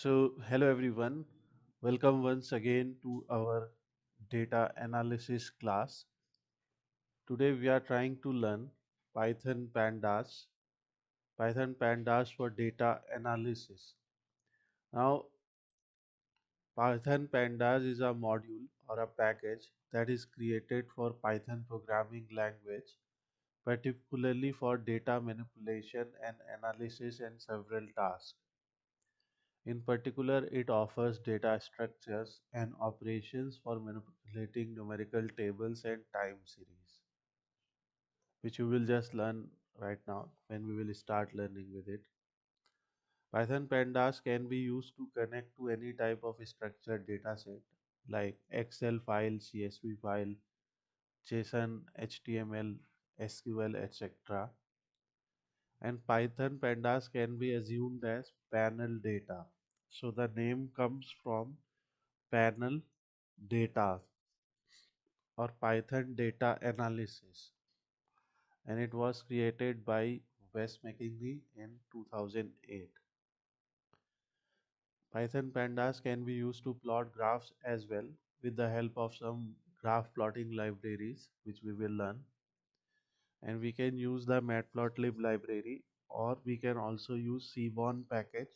Hello everyone. Welcome once again to our data analysis class. Today we are trying to learn Python Pandas, Python Pandas for data analysis. Now, Python Pandas is a module or a package that is created for Python programming language, particularly for data manipulation and analysis and several tasks. In particular, it offers data structures and operations for manipulating numerical tables and time series, which you will just learn right now when we will start learning with it. Python pandas can be used to connect to any type of structured data set like Excel file, CSV file, JSON, HTML, SQL, etc. And Python pandas can be assumed as panel data. So the name comes from panel data or Python data analysis, and it was created by Wes McKinney in 2008. Python pandas can be used to plot graphs as well with the help of some graph plotting libraries which we will learn, and we can use the matplotlib library, or we can also use Seaborn package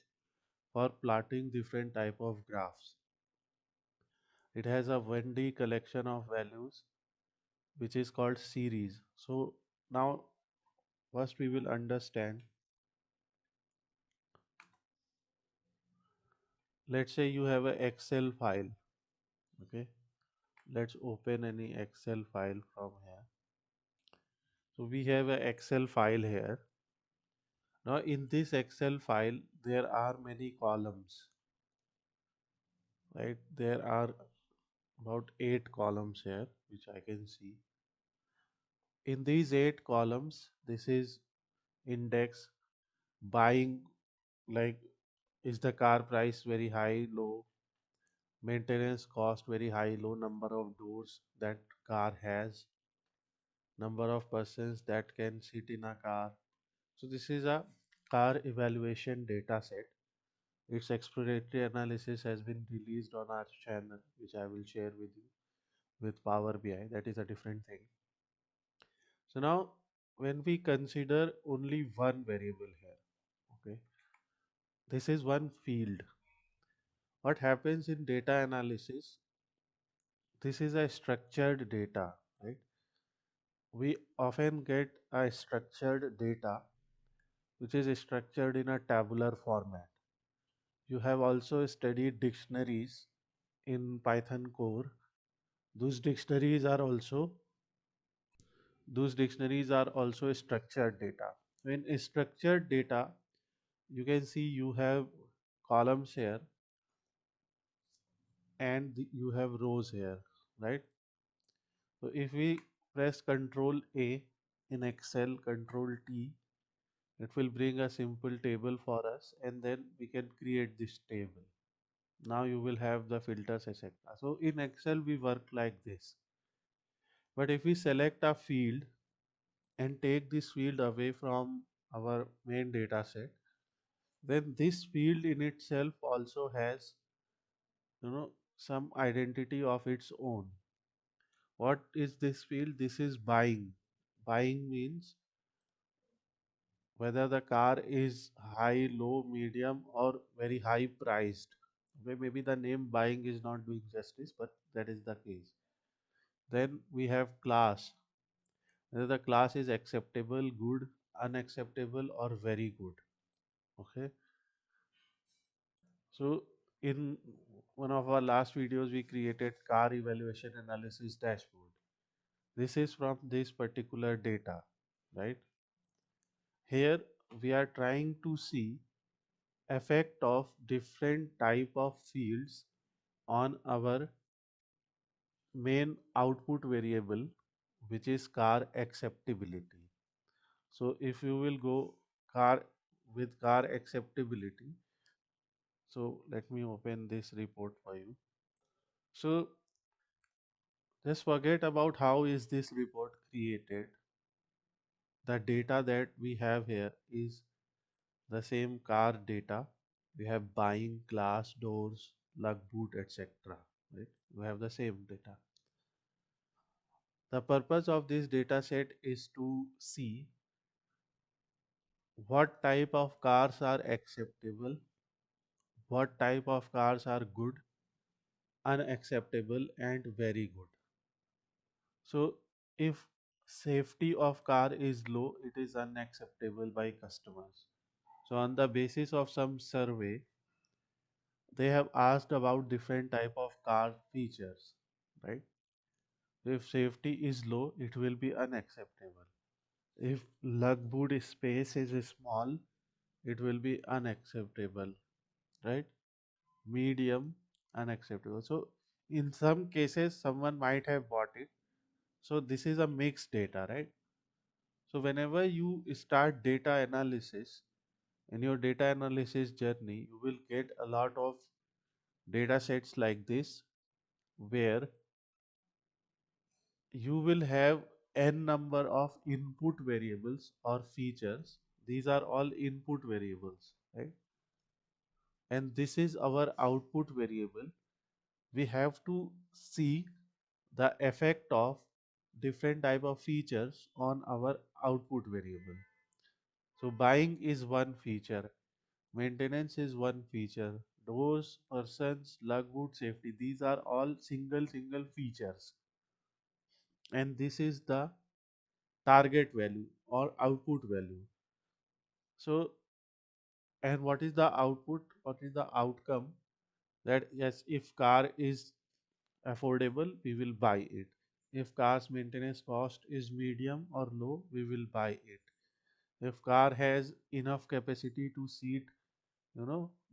for plotting different type of graphs. It has a 1D collection of values which is called series. So now first we will understand. Let's say you have an Excel file. Okay, let's open any Excel file from here. So we have an Excel file here. Now in this Excel file there are many columns, right? There are about 8 columns here which I can see. In these 8 columns, this is index buying, like is the car price very high, low, maintenance cost very high, low, number of doors that car has, number of persons that can sit in a car. So this is a car evaluation data set. Its exploratory analysis has been released on our channel, which I will share with you with Power BI. That is a different thing. So now when we consider only one variable here, okay, this is one field. What happens in data analysis? This is a structured data, right? We often get a structured data which is structured in a tabular format. You have also studied dictionaries in Python core. Those dictionaries are also those dictionaries are also structured data. In structured data, you can see you have columns here and you have rows here, right? So if we press Control A in Excel, Control T, it will bring a simple table for us, and then we can create this table. Now you will have the filters, etc. So in Excel we work like this. But if we select a field and take this field away from our main data set, then this field in itself also has, some identity of its own. What is this field? This is buying. Buying means whether the car is high, low, medium, or very high priced. Okay, maybe the name buying is not doing justice, but that is the case. Then we have class. Whether the class is acceptable, good, unacceptable, or very good. Okay. So in one of our last videos, we created car evaluation analysis dashboard. This is from this particular data, right? Here we are trying to see effect of different type of fields on our main output variable, which is car acceptability. So if you will go car with car acceptability, so let me open this report for you. So just forget about how is this report created. The data that we have here is the same car data. We have buying, glass, doors, lug boot, etc. Right? We have the same data. The purpose of this data set is to see what type of cars are acceptable, what type of cars are good, unacceptable, and very good. So, if safety of car is low, it is unacceptable by customers. So, on the basis of some survey, they have asked about different type of car features, right? If safety is low, it will be unacceptable. If lug boot space is small, it will be unacceptable, right? Medium, unacceptable. So in some cases, someone might have bought it. So this is a mixed data, right? So whenever you start data analysis, in your data analysis journey, you will get a lot of data sets like this where you will have n number of input variables or features. These are all input variables, right? And this is our output variable. We have to see the effect of different type of features on our output variable. So buying is one feature, maintenance is one feature, doors, persons, lug boot, safety, these are all single features, and this is the target value or output value. So, and what is the output? What is the outcome? That yes, if car is affordable, we will buy it. If car's maintenance cost is medium or low, we will buy it. If car has enough capacity to seat,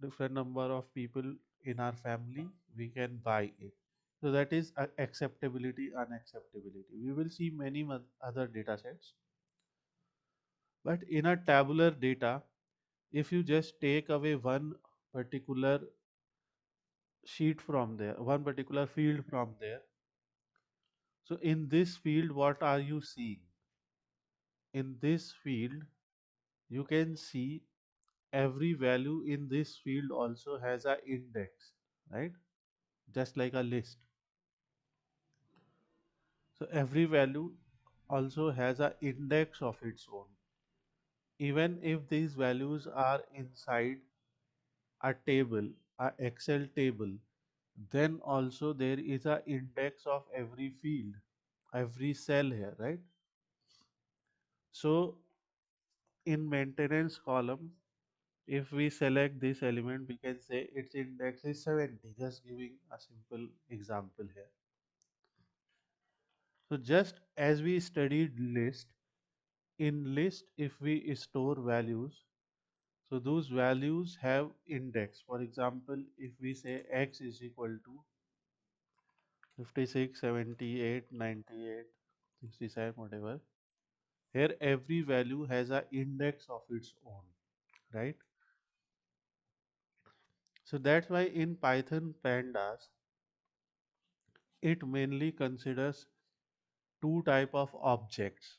different number of people in our family, we can buy it. So that is acceptability, unacceptability. We will see many other data sets. But in a tabular data, if you just take away one particular sheet from there, one particular field from there, so in this field, what are you seeing? In this field, you can see every value in this field also has a index, right? Just like a list. So every value also has a index of its own. Even if these values are inside a table, a Excel table, then also there is a index of every field, every cell here, right? So in maintenance column, if we select this element, we can say its index is 70. Just giving a simple example here. So just as we studied list, in list if we store values, so those values have index. For example, if we say x is equal to 56, 78, 98, 67, whatever, here every value has an index of its own, right? So that's why in Python pandas, it mainly considers two type of objects.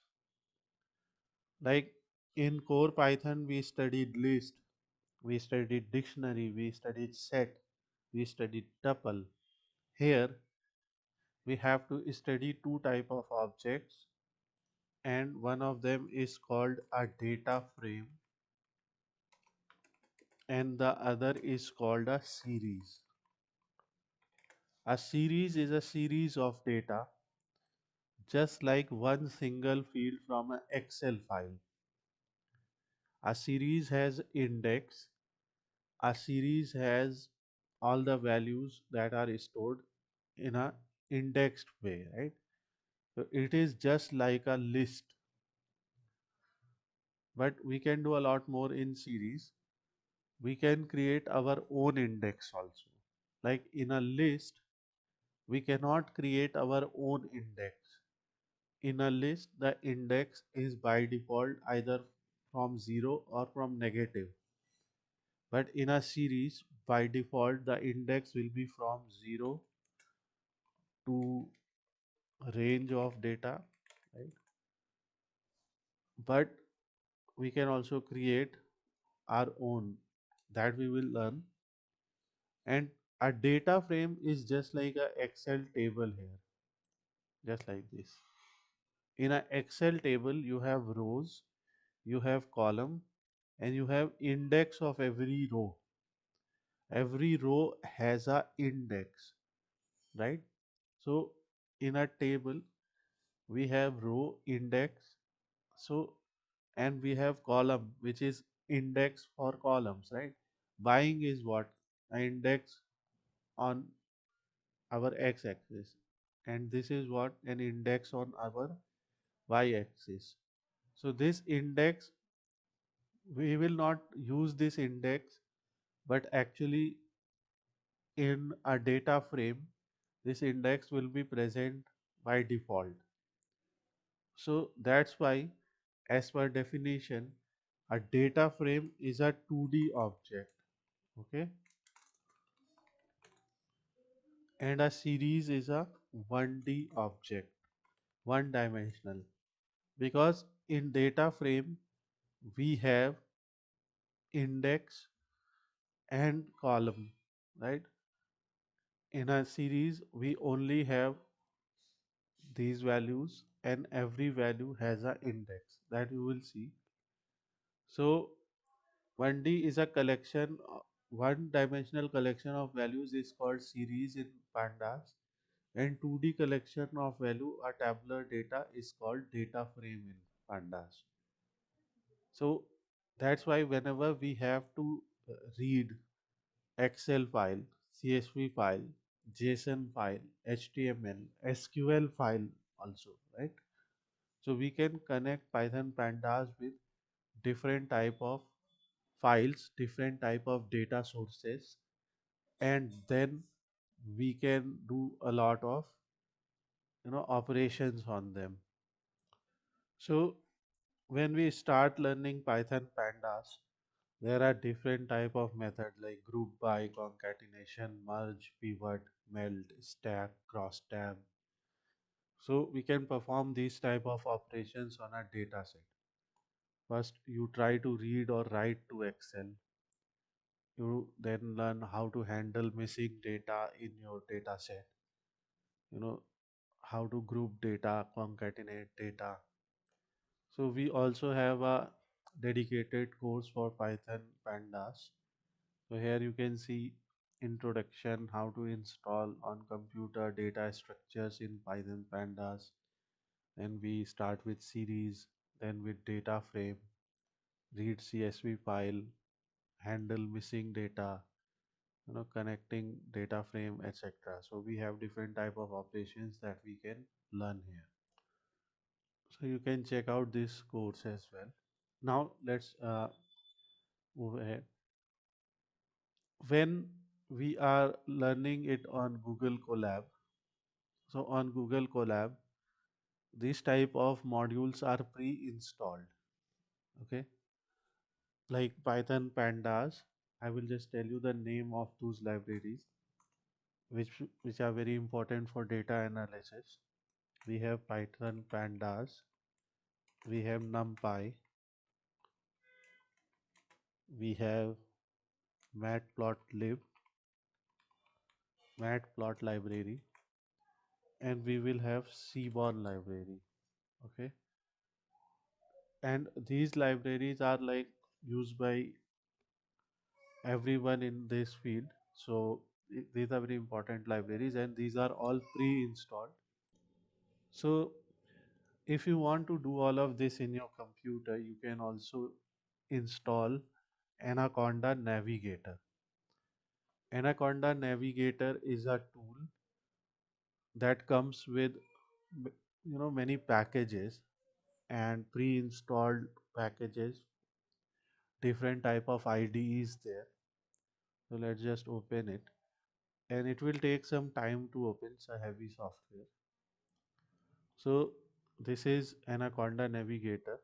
Like in core Python, we studied list, we studied dictionary, we studied set, we studied tuple. Here we have to study two type of objects, and one of them is called a data frame and the other is called a series. A series is a series of data, just like one single field from an Excel file. A series has index, a series has all the values that are stored in a indexed way, right? So it is just like a list, but we can do a lot more in series. We can create our own index also. Like in a list, we cannot create our own index. In a list, the index is by default either from 0 or from negative. But in a series, by default, the index will be from 0 to range of data, right? But we can also create our own. that we will learn. And a data frame is just like a Excel table here, just like this. In a Excel table, you have rows, you have column, and you have index of every row. Every row has a index, right? So in a table, we have row index. So and we have column which is index for columns, right? Buying is what? An index on our x-axis, and this is what? An index on our y-axis. So this index, we will not use this index, but actually in a data frame, this index will be present by default. So that's why, as per definition, a data frame is a 2D object, okay, and a series is a 1D object, one dimensional. Because in data frame we have index and column, right? In a series we only have these values, and every value has a index that you will see. So 1D is a collection, one dimensional collection of values is called series in Pandas, and 2D collection of value or tabular data is called data frame in Pandas. So that's why whenever we have to read Excel file, CSV file, JSON file, HTML, SQL file also, right? So we can connect Python Pandas with different type of files, different type of data sources, and then we can do a lot of operations on them. So when we start learning Python Pandas, there are different type of method like group by, concatenation, merge, pivot, meld, stack, cross tab. So we can perform these type of operations on a data set. First, you try to read or write to Excel. You then learn how to handle missing data in your data set. You know how to group data, concatenate data. So we also have a dedicated course for Python Pandas. So here you can see introduction, how to install on computer data structures in Python Pandas. Then we start with series, then with data frame, read CSV file, handle missing data, connecting data frame, etc. So we have different type of operations that we can learn here. So you can check out this course as well. Now let's move ahead. When we are learning it on Google Colab, so on Google Colab, these type of modules are pre-installed. Okay, like Python Pandas. I will just tell you the name of those libraries, which are very important for data analysis. We have Python Pandas, we have NumPy, we have Matplotlib, Matplot library, and we will have Seaborn library. Okay, and these libraries are like used by everyone in this field. So these are very important libraries, and these are all pre-installed. So if you want to do all of this in your computer, you can also install Anaconda Navigator. Anaconda Navigator is a tool that comes with many packages and pre-installed packages, different type of IDEs there. So let's just open it, and it will take some time to open. It's a heavy software. So this is Anaconda Navigator,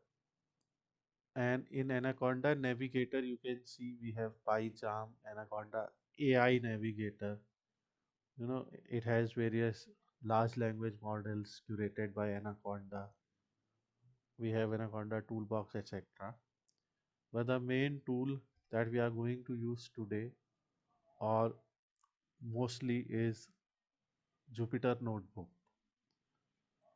and in Anaconda Navigator you can see we have PyCharm, Anaconda AI Navigator. It has various large language models curated by Anaconda. We have Anaconda Toolbox, etc. But the main tool that we are going to use today or mostly is Jupyter Notebook.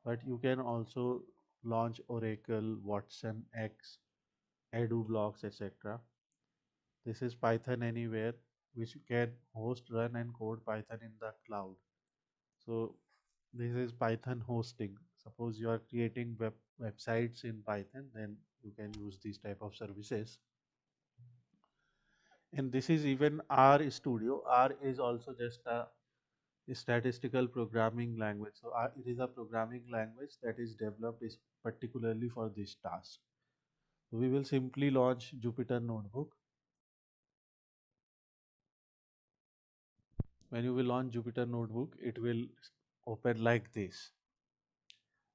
But you can also launch Oracle, Watson X, Edu Blocks, etc. This is Python Anywhere, which can host, run, and code Python in the cloud. So this is Python hosting. Suppose you are creating websites in Python, then you can use these type of services. And this is even R Studio. R is also just a statistical programming language. So it is a programming language that is developed is particularly for this task. So we will simply launch Jupyter Notebook. When you will launch Jupyter Notebook, it will open like this.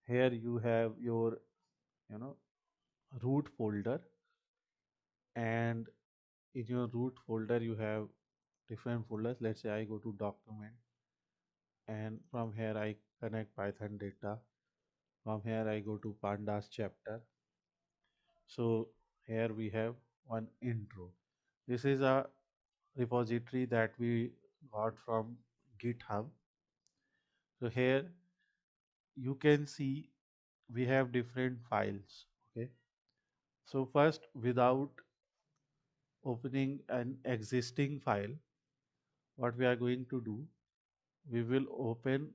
Here you have your, you know, root folder, and in your root folder you have different folders. Let's say I go to document, and from here I connect Python data. From here I go to Pandas chapter. So here we have one intro. This is a repository that we got from GitHub. So here you can see we have different files. Okay. So first, without opening an existing file, what we are going to do, we will open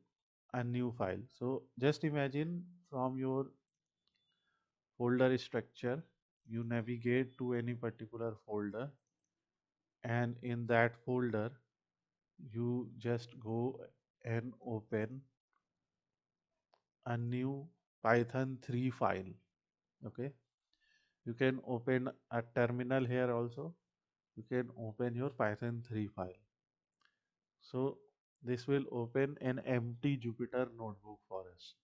a new file. So just imagine from your folder structure, you navigate to any particular folder, and in that folder, you just go and open a new Python 3 file. Okay, you can open a terminal here also. You can open your Python 3 file. So this will open an empty Jupyter notebook for us.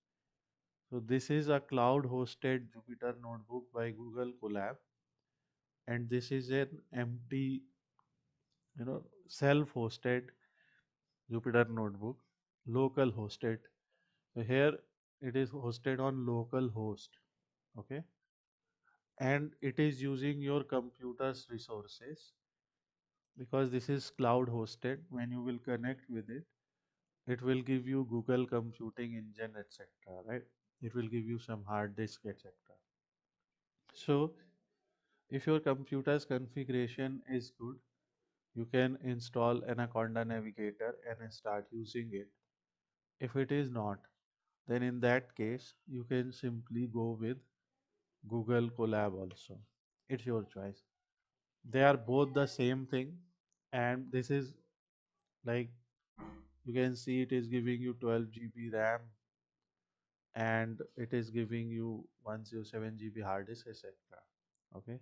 So this is a cloud hosted Jupyter notebook by Google Colab, and this is an empty, self hosted Jupyter notebook, local hosted. So here it is hosted on local host. Okay, and it is using your computer's resources because this is cloud hosted. When you will connect with it, it will give you Google computing engine, etc. Right, it will give you some hard disk, etc. So if your computer's configuration is good, you can install Anaconda Navigator and start using it. If it is not, then in that case you can simply go with Google Colab also. It's your choice. They are both the same thing, and this is like, you can see it is giving you 12 GB RAM, and it is giving you 107 GB hard disk, etc. Okay,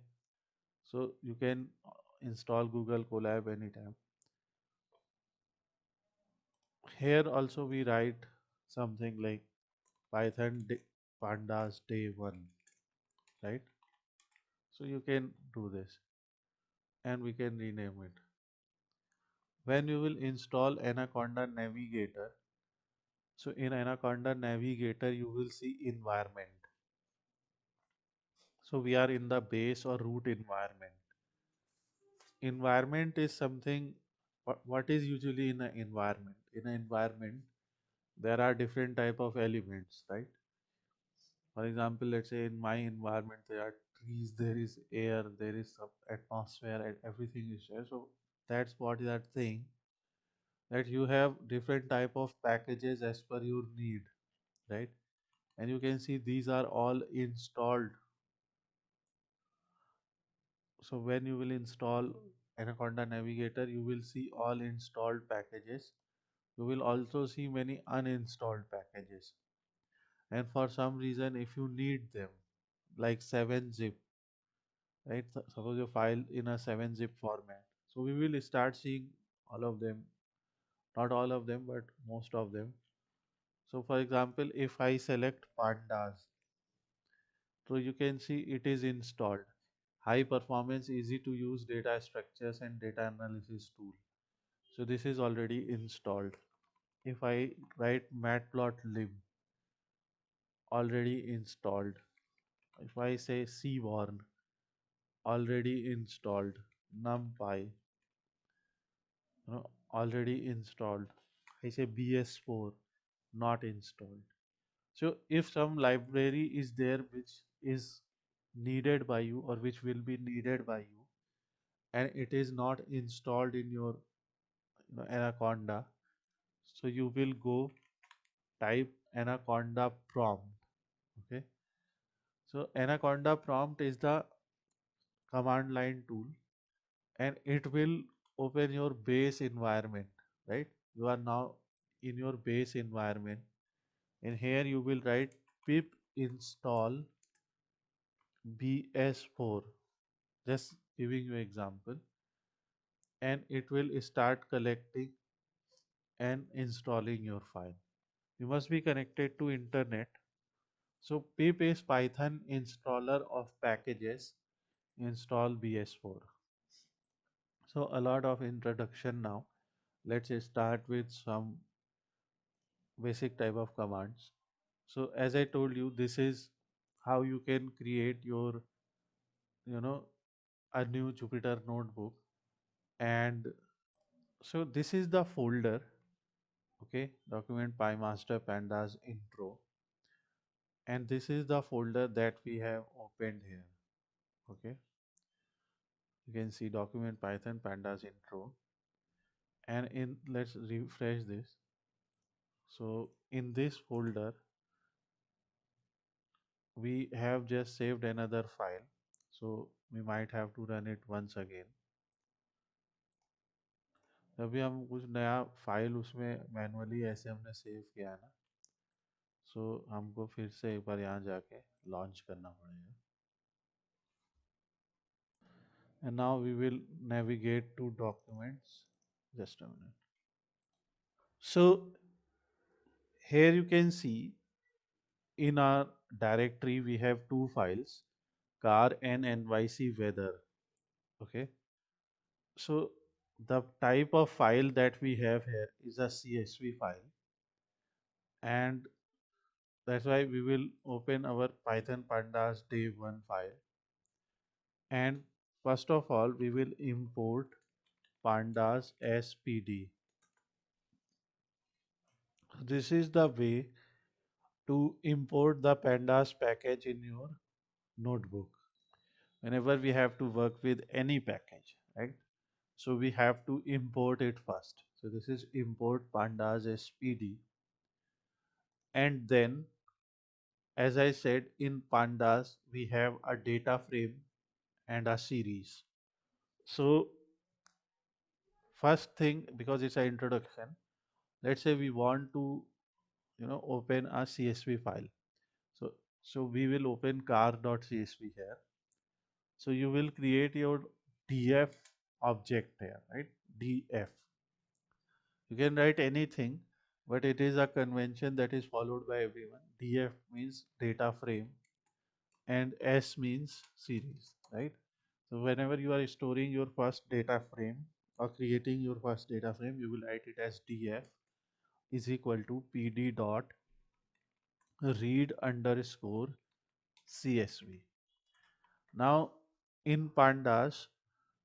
so you can install Google Colab anytime. Here also we write something like Pandas day 1, right? So you can do this, and we can rename it. When you will install Anaconda Navigator, so in Anaconda Navigator you will see environment. So we are in the base or root environment. Environment is something, what is usually in an environment? In an environment, there are different type of elements, right? For example, let's say in my environment there are trees, there is air, there is some atmosphere, and everything is there. So that's what that thing, that you have different type of packages as per your need, right? And you can see these are all installed. So when you will install Anaconda Navigator, you will see all installed packages. You will also see many uninstalled packages. And for some reason, if you need them, like 7-zip, right? Suppose your file in a 7-zip format. So we will start seeing all of them, not all of them, but most of them. So for example, if I select Pandas, so you can see it is installed. High performance, easy to use data structures and data analysis tool. So this is already installed. If I write matplotlib, already installed. If I say seaborn, already installed. numpy, already installed. I say BS4 not installed. So if some library is there which is needed by you or which will be needed by you and it is not installed in your Anaconda, so you will go type Anaconda prompt. Okay. So Anaconda prompt is the command line tool and it will open your base environment, right? You are now in your base environment and here you will write pip install bs4, just giving you example, and it will start collecting and installing your file. You must be connected to internet. So pip is Python installer of packages, install bs4. So a lot of introduction now. Let's start with some basic type of commands. So as I told you, this is how you can create your, you know, a new Jupyter notebook. And so this is the folder, okay, document PyMaster Pandas intro. And this is the folder that we have opened here, okay. You can see document Python Pandas intro. And in, let's refresh this. So in this folder, we have just saved another file, so we might have to run it once again. अभी हम कुछ नया file उसमें manually ऐसे हमने save किया है ना, सो हमको फिर से एक बार यहाँ जाके लॉन्च करना पड़ेगा. And now we will navigate to documents. Just a minute. So here you can see in our directory we have two files, car and NYC weather. Okay. So the type of file that we have here is a CSV file, and that's why we will open our Python pandas day one file. And first of all, we will import pandas spd. This is the way to import the pandas package in your notebook whenever we have to work with any package, right? So we have to import it first. So this is import pandas spd. And then, as I said, in pandas we have a data frame and a series. So first thing, because it's an introduction, let's say we want to open a CSV file. So we will open car.csv here. So you will create your df object here, right? Df. You can write anything, but it is a convention that is followed by everyone. Df means data frame and S means series, right? So whenever you are storing your first data frame or creating your first data frame, you will write it as df is equal to pd dot read underscore csv. Now in pandas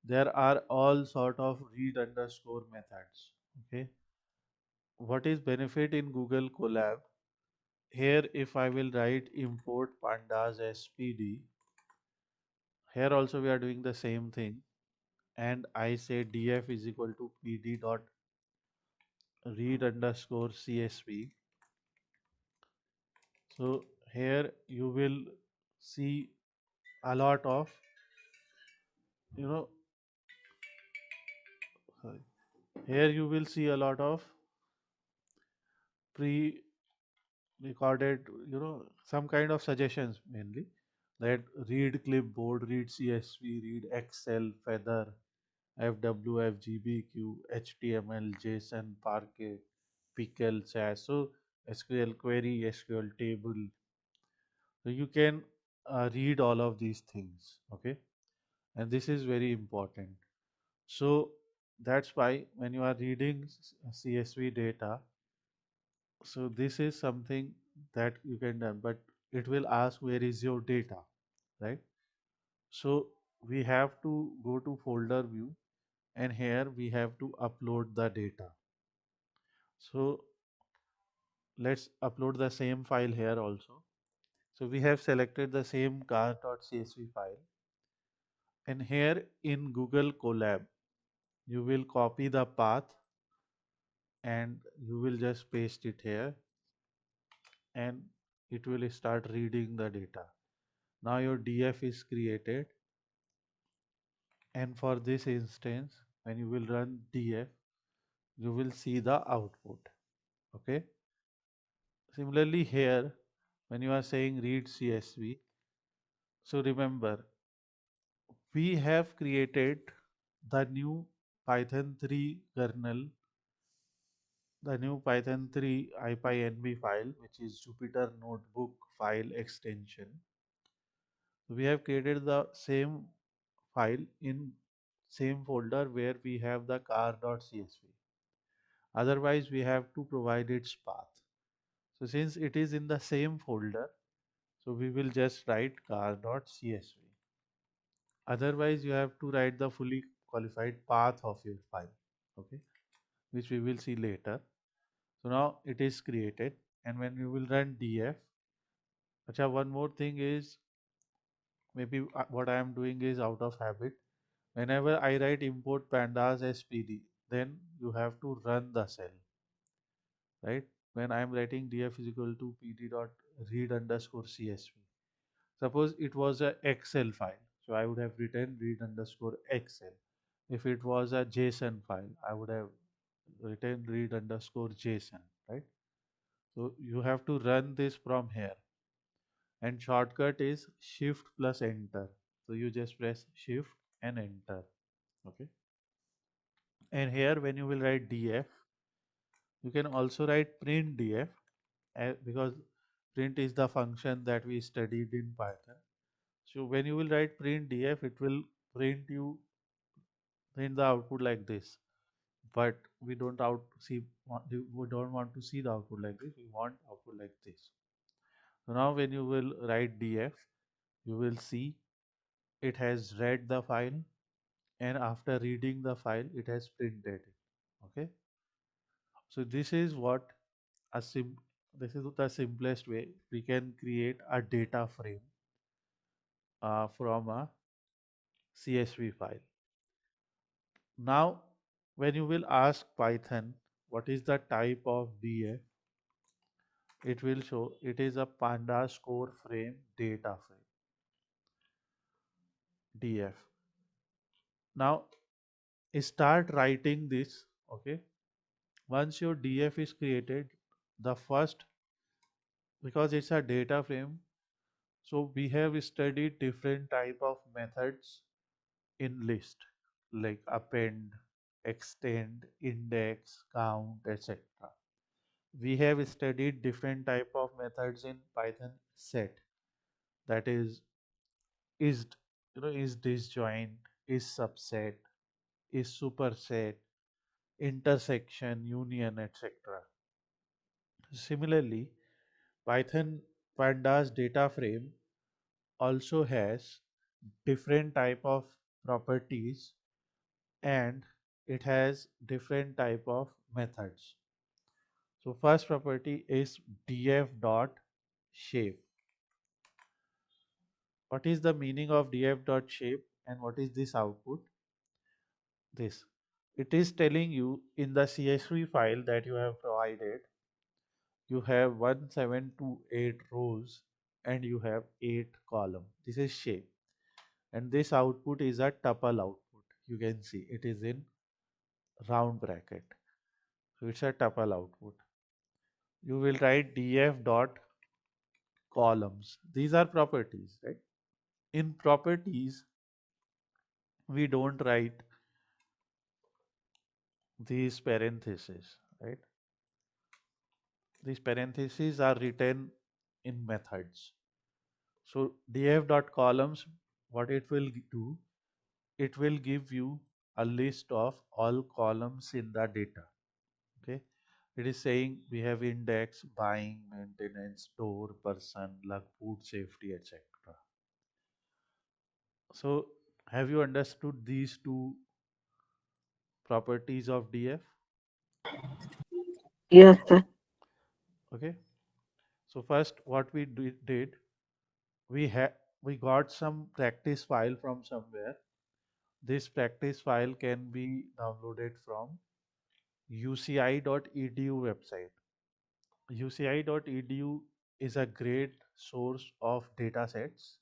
there are all sort of read underscore methods. Okay, what is benefit in Google Colab? Here if I will write import pandas spd, here also we are doing the same thing, and I say df is equal to pd dot read underscore csv. So here you will see a lot of, you know sorry, here you will see a lot of pre recorded, some kind of suggestions, mainly that read clipboard, read csv, read excel, feather, fw, fgbq, html, json, parquet, pickle, sass. So SQL query, SQL table. So you can read all of these things, okay, and this is very important. So that's why when you are reading CSV data, so this is something that you can done, but it will ask where is your data, right? So we have to go to folder view, and here we have to upload the data. So let's upload the same file here also. So we have selected the same car.csv file, and here in Google Colab you will copy the path and you will just paste it here, and it will start reading the data. Now your DF is created, and for this instance when you will run DF you will see the output. Okay. Similarly here, when you are saying read CSV, so remember we have created the new Python 3 kernel, the new Python 3 IPyNB file, which is Jupyter Notebook file extension. We have created the same file in same folder where we have the car.csv. Otherwise, we have to provide its path. So since it is in the same folder, so we will just write car.csv. Otherwise, you have to write the fully qualified path of your file, okay, which we will see later. So now it is created, and when you will run df, acha, one more thing is maybe what I am doing is out of habit. Whenever I write import pandas as pd, then you have to run the cell, right? When I am writing df is equal to pd dot read underscore csv. Suppose it was a Excel file, so I would have written read underscore Excel. If it was a JSON file, I would have written read underscore JSON, right? So you have to run this from here, and shortcut is shift plus enter. So you just press shift and enter, okay? And here when you will write df, you can also write print df, because print is the function that we studied in Python. So when you will write print df, it will print the output like this. But we don't want to see the output like this. We want output like this. So now when you will write df, you will see it has read the file, and after reading the file, it has printed it. Okay. So this is the simplest way we can create a data frame from a CSV file. Now, when you will ask Python what is the type of DF, it will show it is a Pandas core frame data frame, DF. Now, start writing this. Okay. Once your DF is created, the first, because it's a data frame, so we have studied different type of methods in list, like append, extend, index, count, etc. We have studied different type of methods in Python set, that is is disjoint, is subset, is superset, intersection, union, etc. Similarly, Python pandas data frame also has different type of properties, and it has different type of methods. So first property is df dot shape. What is the meaning of df dot shape, and what is this output? This, it is telling you in the CSV file that you have provided, you have 1728 rows and you have 8 columns. This is shape, and this output is a tuple output. You can see it is in round bracket, so it's a tuple output. You will write df dot columns. These are properties, right? In properties, we don't write these parentheses, right? These parentheses are written in methods. So df dot columns, what it will do, it will give you a list of all columns in the data. Okay, it is saying we have index, buying, maintenance, store, person, luck, food, safety, etc. So Have you understood these two properties of DF? Yes, sir. Okay. So first, what we did, we had we got some practice file from somewhere. This practice file can be downloaded from uci.edu website. uci.edu is a great source of data sets,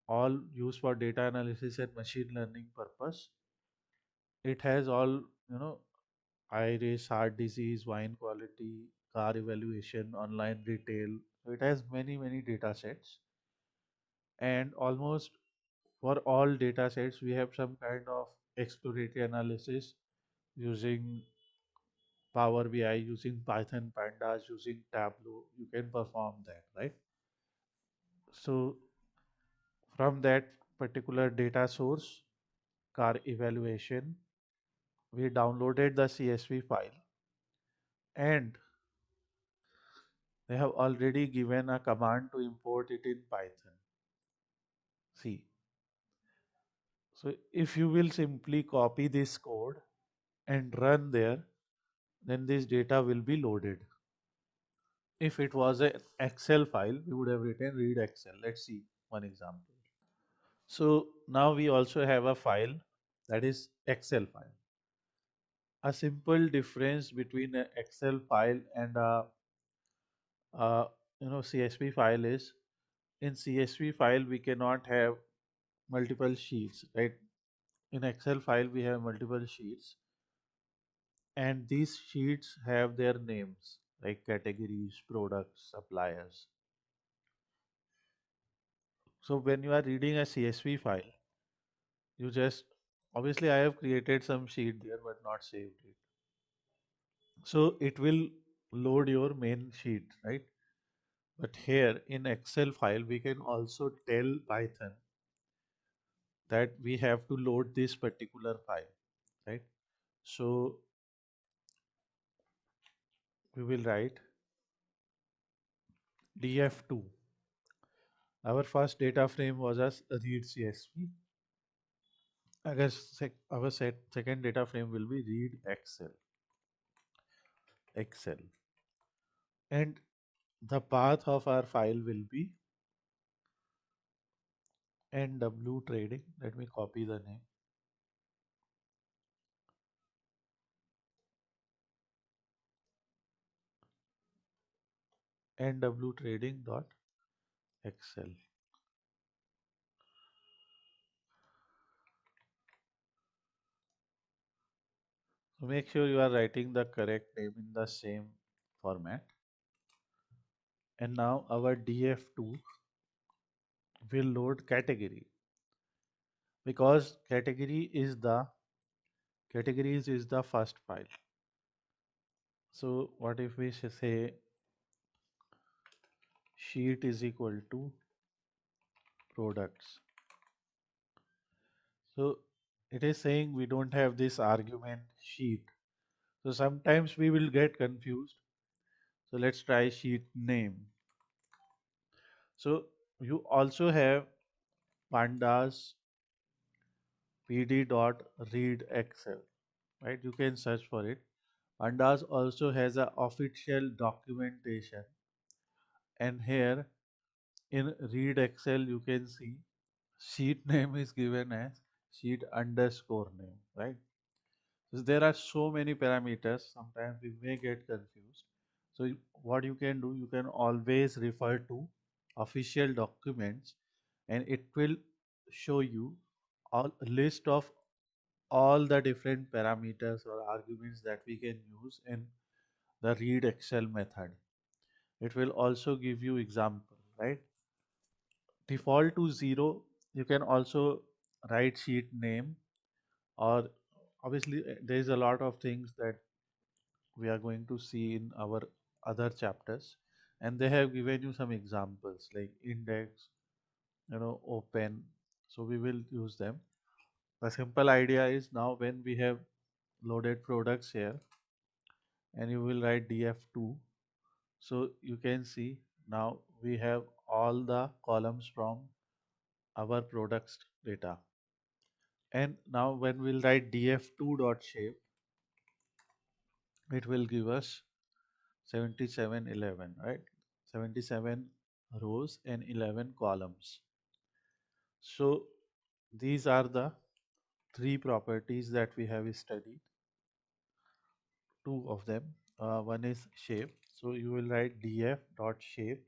all used for data analysis and machine learning purpose. It has all, iris, heart disease, wine quality, car evaluation, online retail. So it has many data sets, and almost for all data sets we have some kind of exploratory analysis using Power BI, using Python, Pandas, using Tableau. You can perform that, right? So from that particular data source, car evaluation, we downloaded the CSV file, and they have already given a command to import it in Python. See, so if you will simply copy this code and run there, then this data will be loaded. If it was an Excel file, we would have written read Excel. Let's see one example. So now we also have a file that is Excel file. A simple difference between an Excel file and a CSV file is, in CSV file we cannot have multiple sheets, right? In Excel file we have multiple sheets, and these sheets have their names like categories, products, suppliers. So when you are reading a CSV file, you just, obviously I have created some sheet there but not saved it. So it will load your main sheet, right? But here in Excel file, we can also tell Python that we have to load this particular file, right? So we will write df2. Our first data frame was as read CSV. I guess our second data frame will be read Excel, and the path of our file will be NW trading. Let me copy the name, NW trading dot Excel. So make sure you are writing the correct name in the same format. And now our df2 will load category, because categories is the first file. So what if we say sheet is equal to products? So it is saying we don't have this argument sheet. So sometimes we will get confused. So let's try sheet name. So you also have pandas pd.read excel, right? You can search for it. Pandas also has a official documentation, and here in read excel you can see sheet name is given as sheet underscore name, right? So there are so many parameters, sometimes we may get confused. So what you can do, you can always refer to official documents, and it will show you a list of all the different parameters or arguments that we can use in the read Excel method. It will also give you example, right? Default to 0, you can also write sheet name, or obviously there is a lot of things that we are going to see in our other chapters, and they have given you some examples like index, open. So we will use them. The simple idea is, now when we have loaded products here and you will write df2, so you can see now we have all the columns from our products data. And now when we'll write df2 dot shape, it will give us 7711, right? 77 rows and 11 columns. So these are the three properties that we have studied. Two of them. One is shape. So you will write df dot shape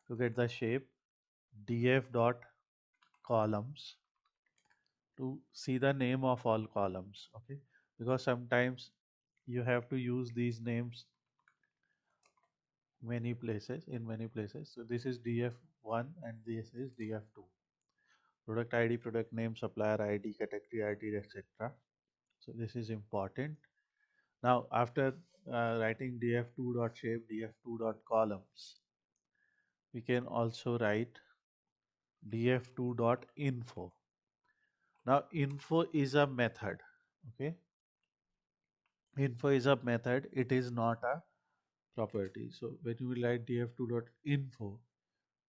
to get the shape, df dot columns to see the name of all columns. Okay, because sometimes you have to use these names many places in many places. So this is df1 and this is df2. Product ID, product name, supplier ID, category ID, etc. So this is important. Now after writing df2 dot shape, df2 dot columns, we can also write df2 dot info. Now info is a method. Okay, info is a method, it is not a property. So when you will write df2 dot info,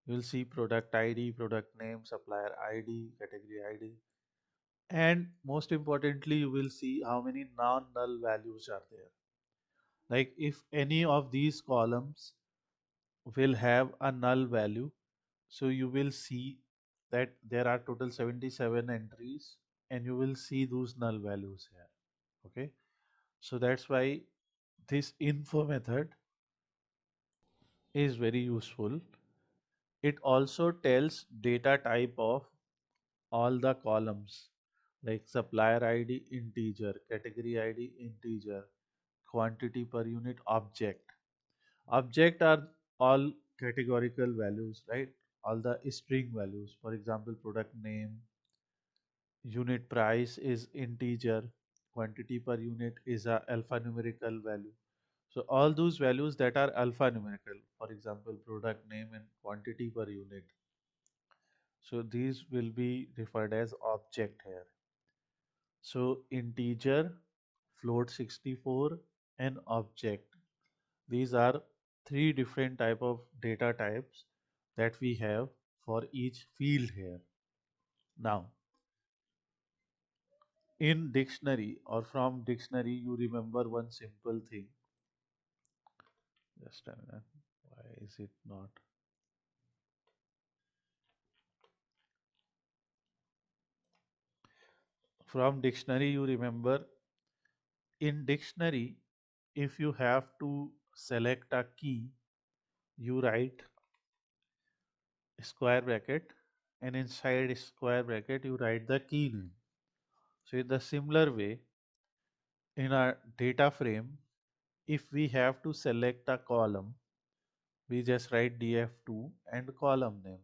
you will see product ID, product name, supplier ID, category ID, and most importantly you will see how many non-null values are there. Like if any of these columns will have a null value, so you will see that there are total 77 entries and you will see those null values here. Okay, so that's why this info method is very useful. It also tells data type of all the columns, like supplier ID integer, category ID integer, quantity per unit object. Object are all categorical values, right? All the string values. For example, product name, unit price is integer, quantity per unit is a alphanumerical value. So all those values that are alphanumerical, for example, product name and quantity per unit. So these will be referred as object here. So integer, float 64 and object. These are three different type of data types that we have for each field here. Now, in dictionary or from dictionary, you remember one simple thing. Just a minute. Why is it not? From dictionary, you remember in dictionary, if you have to select a key, you write square bracket and inside square bracket you write the key name. So in the similar way, in our data frame, if we have to select a column, we just write df2 and column name.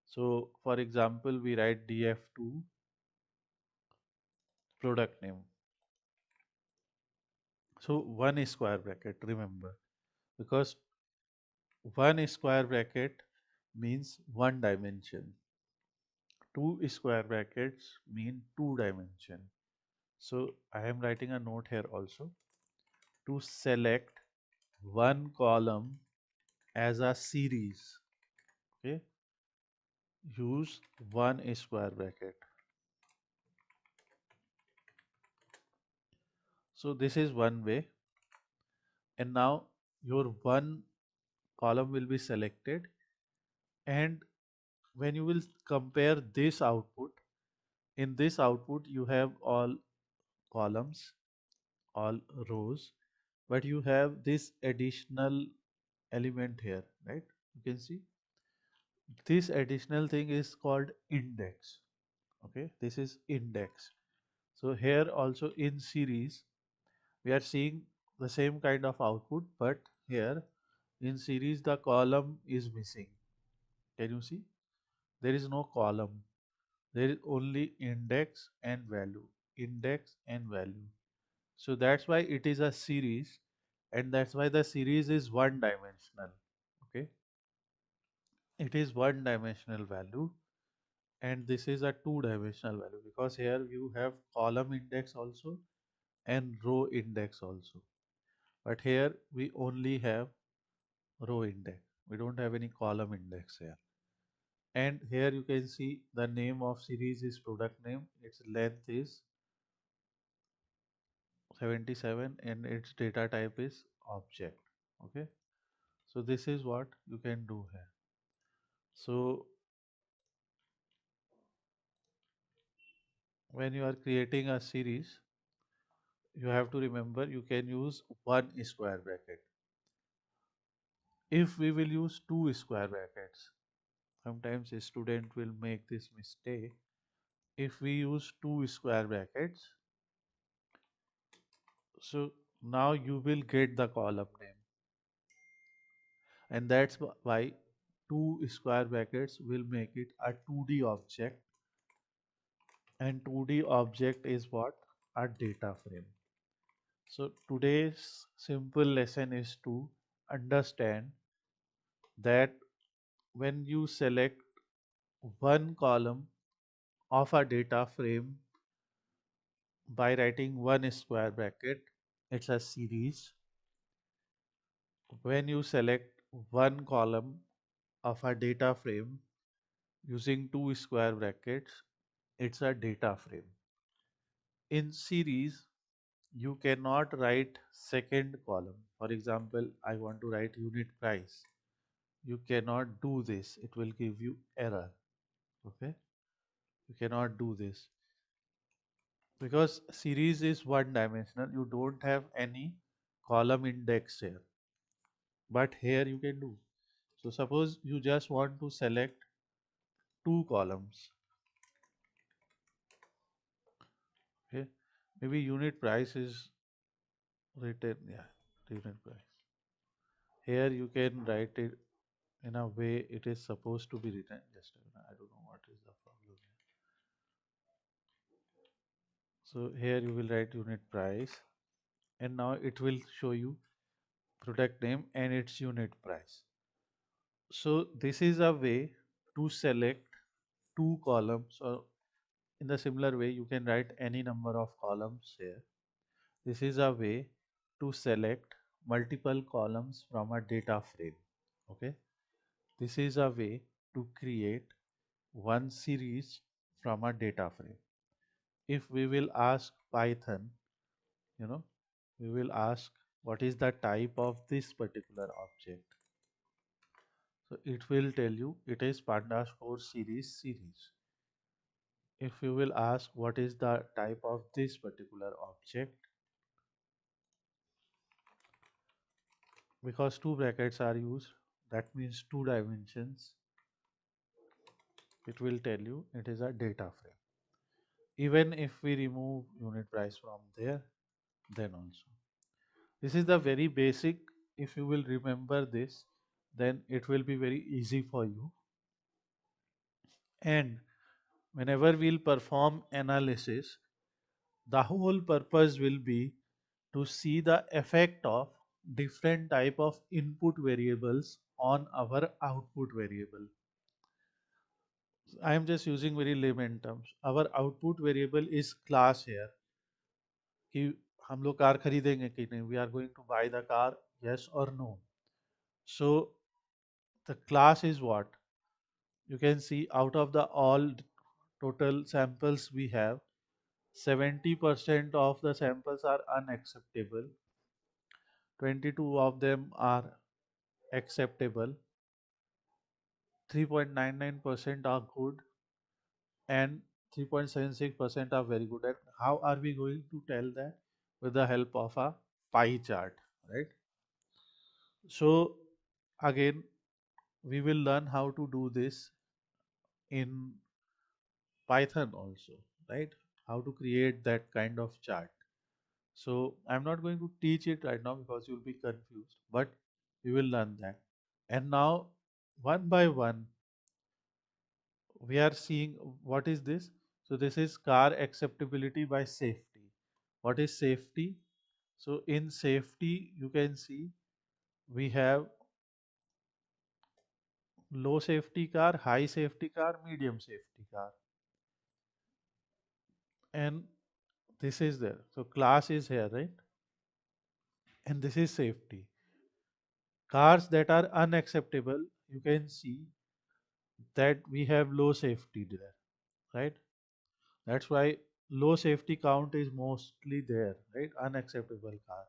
So for example, we write df2 product name. So one square bracket, remember, because one square bracket means one dimension. Two square brackets mean two dimension. So I am writing a note here also. To select one column as a series, okay, use one square bracket. So this is one way, and now your one column will be selected, and when you will compare this output, in this output you have all columns, all rows, but you have this additional element here, right? You can see this additional thing is called index. Okay, this is index. So here also in series we are seeing the same kind of output, but here in series the column is missing. Can you see? There is no column. There is only index and value. Index and value. So that's why it is a series, and that's why the series is one dimensional. Okay. It is one dimensional value, and this is a two dimensional value because here you have column index also and row index also. But here we only have row index. We don't have any column index here. And here you can see the name of series is product name, its length is 77 and its data type is object. Okay, so this is what you can do here. So when you are creating a series, you have to remember you can use one square bracket. If we will use two square brackets, sometimes a student will make this mistake. If we use two square brackets, so now you will get the column name, and that's why two square brackets will make it a 2D object, and 2D object is what? A data frame. So today's simple lesson is to understand that when you select one column of a data frame by writing one square bracket, it's a series. When you select one column of a data frame using two square brackets, it's a data frame. In series, you cannot write second column. For example, I want to write unit price. You cannot do this. It will give you error. Okay? You cannot do this because series is one dimensional. You don't have any column index here. But here you can do. So suppose you just want to select two columns. Okay? Maybe unit price is written, yeah, unit price. Here you can write it in a way it is supposed to be written. Just a minute, I don't know what is the problem here. So here you will write unit price, and now it will show you product name and its unit price. So this is a way to select two columns, or in the similar way you can write any number of columns here. This is a way to select multiple columns from a data frame. Okay, this is a way to create one series from a data frame. If we will ask Python, you know, we will ask what is the type of this particular object. So it will tell you it is Pandas 4 series. If you will ask what is the type of this particular object, because two brackets are used, that means two dimensions, it will tell you it is a data frame. Even if we remove unit price from there, then also. This is the very basic. If you will remember this, then it will be very easy for you. And whenever we'll perform analysis, the whole purpose will be to see the effect of different type of input variables on our output variable. I am just using very layman terms. Our output variable is class here. कि हम लोग car खरीदेंगे कि नहीं, we are going to buy the car, yes or no. So the class is what? You can see out of the all total samples we have, 70% of the samples are unacceptable, 22 of them are acceptable, 3.99% are good, and 3.76% are very good. And how are we going to tell that? With the help of a pie chart, right? So again, we will learn how to do this in Python also, right? How to create that kind of chart. So I'm not going to teach it right now because you'll be confused, but we will learn that. And now, one by one, we are seeing what is this. So this is car acceptability by safety. What is safety? So in safety, you can see we have low safety car, high safety car, medium safety car, and this is there. So class is here, right? And this is safety. Cars that are unacceptable, you can see that we have low safety there, right? That's why low safety count is mostly there, right? Unacceptable car.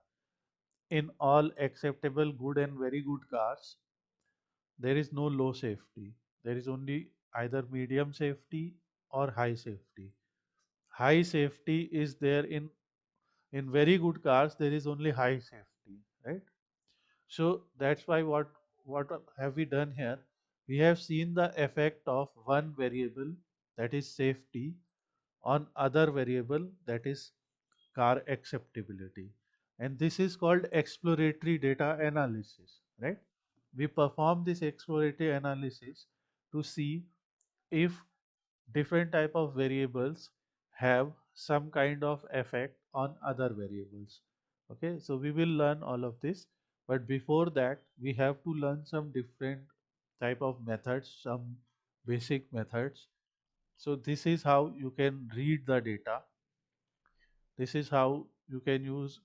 In all acceptable good and very good cars, there is no low safety. There is only either medium safety or high safety. High safety is there in very good cars. There is only high safety, right? So that's why what have we done here? We have seen the effect of one variable, that is safety, on other variable, that is car acceptability. And this is called exploratory data analysis, right? We perform this exploratory analysis to see if different type of variables have some kind of effect on other variables. Okay, so we will learn all of this, but before that we have to learn some different type of methods, some basic methods. So this is how you can read the data. This is how you can use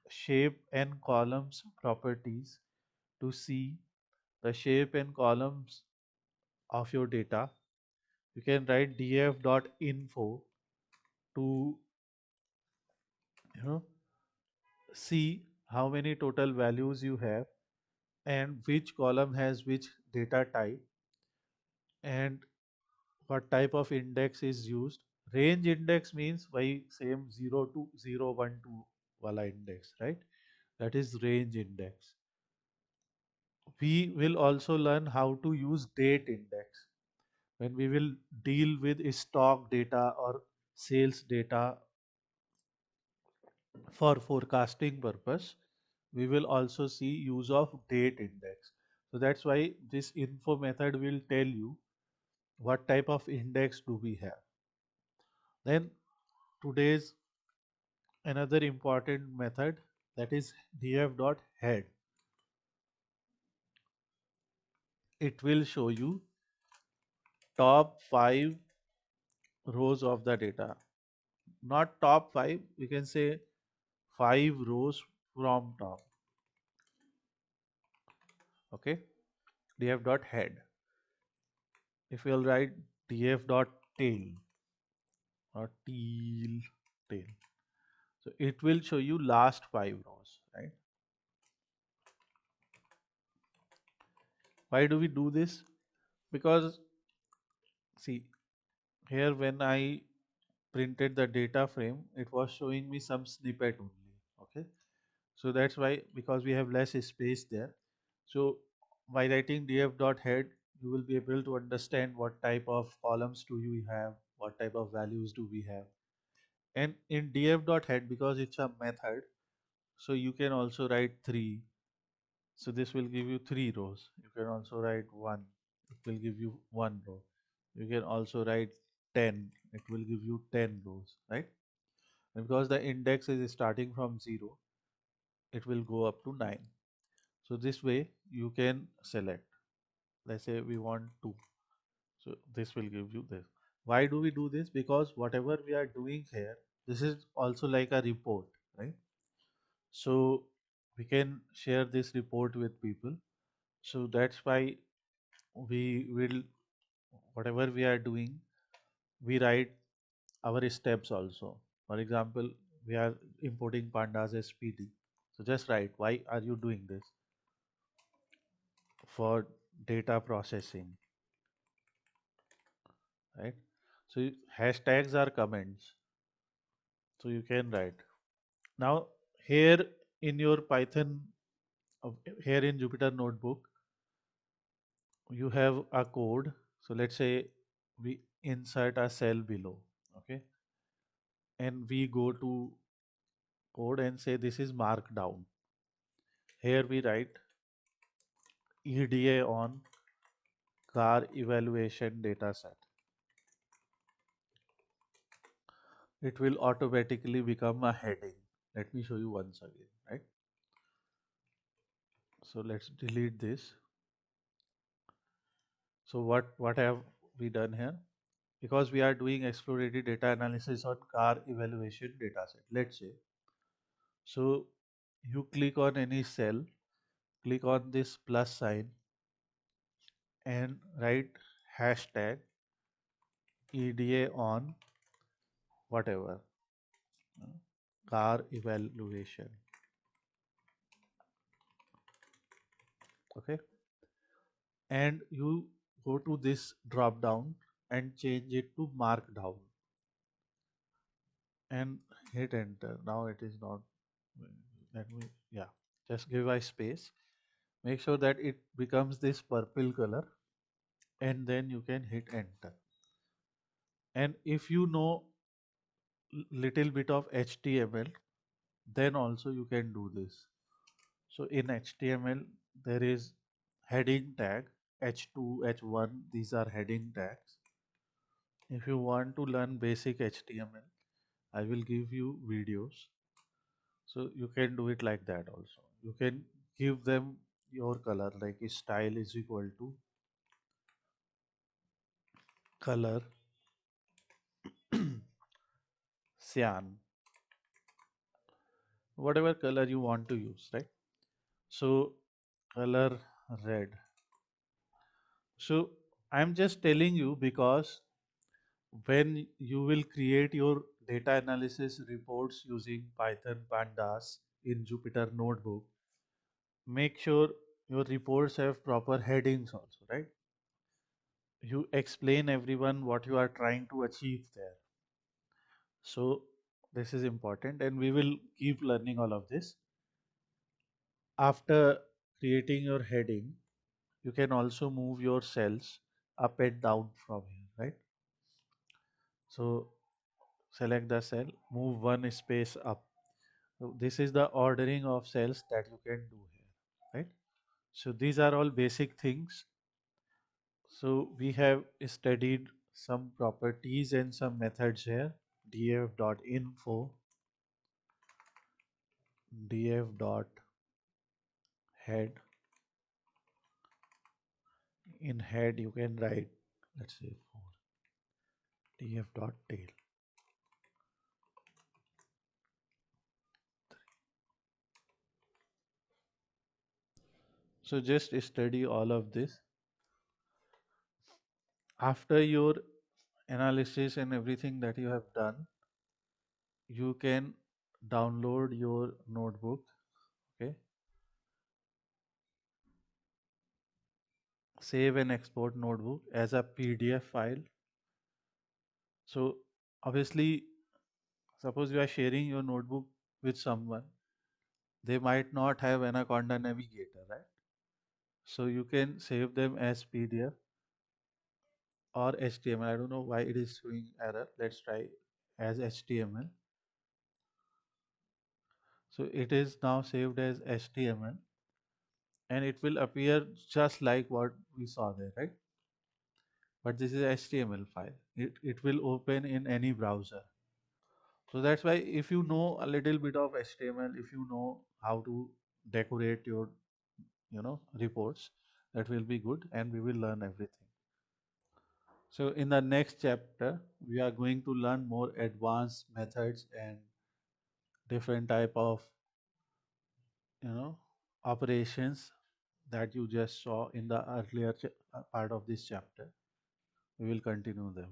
shape and columns properties to see the shape and columns of your data. You can write df.info to you know see how many total values you have and which column has which data type and what type of index is used. Range index means by same 0 to 012 wala index, right? That is range index. We will also learn how to use date index when we will deal with stock data or sales data for forecasting purpose. We will also see use of date index. So that's why this info method will tell you what type of index do we have. Then today's another important method, that is df.head. It will show you top 5 rows of the data. Not top 5, we can say 5 rows from top. Okay, df.head. If we'll write df.tail or tail, so it will show you last 5 rows, right? Why do we do this? Because see, here when I printed the data frame, it was showing me some snippet only. Okay, so that's why, because we have less space there. So by writing df.head, you will be able to understand what type of columns do you have, what type of values do we have. And in df.head, because it's a method, so you can also write 3. So this will give you 3 rows. You can also write 1. It will give you 1 row. You can also write 10. It will give you 10 rows, right? And because the index is starting from 0, it will go up to 9. So this way you can select. Let's say we want 2. So this will give you this. Why do we do this? Because whatever we are doing here, this is also like a report, right? So we can share this report with people. So that's why we will, whatever we are doing, we write our steps also. For example, we are importing pandas as PD. So just write why are you doing this? For data processing, right? So hashtags are comments. So you can write. Now here in your Python, here in Jupyter Notebook, you have a code. So let's say we insert a cell below, okay, and we go to code and say this is markdown. Here we write EDA on car evaluation dataset. It will automatically become a heading. Let me show you once again, right? So let's delete this. So what have we done here? Because we are doing exploratory data analysis on car evaluation dataset. Let's say, so you click on any cell, click on this plus sign and write hashtag EDA on whatever, uh, car evaluation. Okay, and you go to this drop down and change it to markdown and hit enter. Now it is not. Let me, yeah, just give a space. Make sure that it becomes this purple color, and then you can hit enter. And if you know little bit of HTML, then also you can do this. So in HTML, there is heading tag H2, H1. These are heading tags. If you want to learn basic HTML, I will give you videos. So you can do it like that also. You can give them your color, like style is equal to color cyan, whatever color you want to use, right? So color red. So I'm just telling you because when you will create your data analysis reports using Python Pandas in Jupyter Notebook, make sure your reports have proper headings also, right? You explain everyone what you are trying to achieve there. So this is important and we will keep learning all of this. After creating your heading, you can also move your cells up and down from here, right? So select the cell, move one space up. So this is the ordering of cells that you can do here, right? So these are all basic things. So we have studied some properties and some methods here. df.info, df.head, in head you can write, let's say, for df.tail. So just study all of this. After your analysis and everything that you have done, you can download your notebook. Okay, save and export notebook as a PDF file. So obviously, suppose you are sharing your notebook with someone, they might not have Anaconda Navigator, right? So you can save them as PDF or HTML. I don't know why it is showing error. Let's try as HTML. So it is now saved as HTML and it will appear just like what we saw there, right? But this is HTML file. It will open in any browser. So that's why if you know a little bit of HTML, if you know how to decorate your, reports, that will be good and we will learn everything. So in the next chapter, we are going to learn more advanced methods and different type of, you know, operations that you just saw in the earlier part of this chapter. We will continue them.